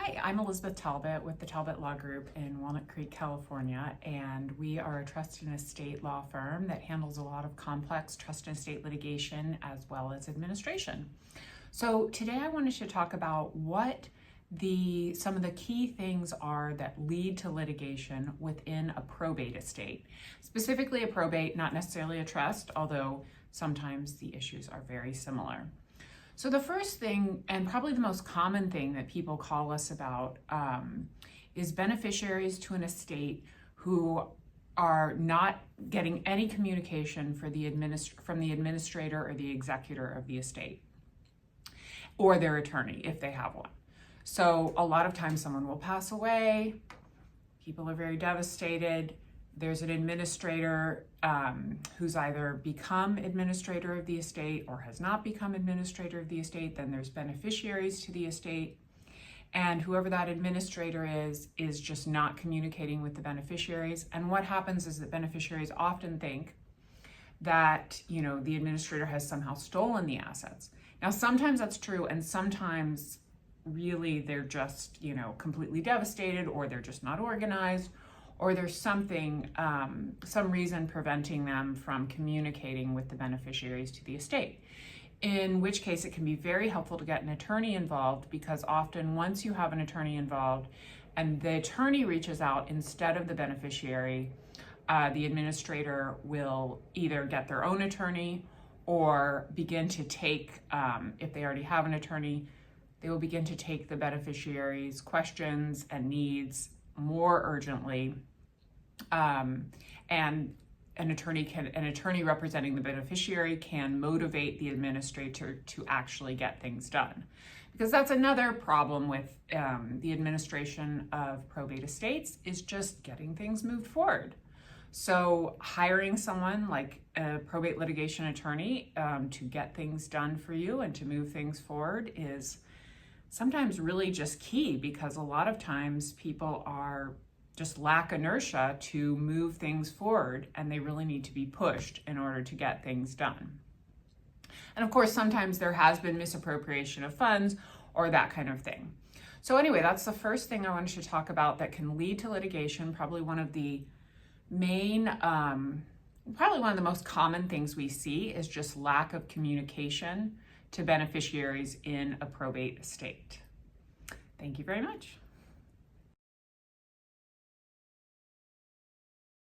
Hi, I'm Elizabeth Talbot with the Talbot Law Group in Walnut Creek, California, and we are a trust and estate law firm that handles a lot of complex trust and estate litigation as well as administration. So today I wanted to talk about what some of the key things are that lead to litigation within a probate estate. Specifically a probate, not necessarily a trust, although sometimes the issues are very similar. So the first thing, and probably the most common thing that people call us about, is beneficiaries to an estate who are not getting any communication from the administrator or the executor of the estate, or their attorney if they have one. So a lot of times someone will pass away, people are very devastated. There's an administrator who's either become administrator of the estate or has not become administrator of the estate. Then there's beneficiaries to the estate. And whoever that administrator is just not communicating with the beneficiaries. And what happens is that beneficiaries often think that, the administrator has somehow stolen the assets. Now, sometimes that's true, and sometimes really they're just, completely devastated, or they're just not organized, or there's something, some reason preventing them from communicating with the beneficiaries to the estate. In which case it can be very helpful to get an attorney involved, because often once you have an attorney involved and the attorney reaches out instead of the beneficiary, the administrator will either get their own attorney or begin to take, if they already have an attorney, they will begin to take the beneficiary's questions and needs more urgently, and an attorney representing the beneficiary can motivate the administrator to actually get things done. Because that's another problem with the administration of probate estates, is just getting things moved forward. So hiring someone like a probate litigation attorney to get things done for you and to move things forward is sometimes really just key, because a lot of times people are just lack inertia to move things forward, and they really need to be pushed in order to get things done. And of course, sometimes there has been misappropriation of funds or that kind of thing. So anyway, that's the first thing I wanted to talk about that can lead to litigation. Probably one of the main, probably one of the most common things we see is just lack of communication to beneficiaries in a probate estate. Thank you very much.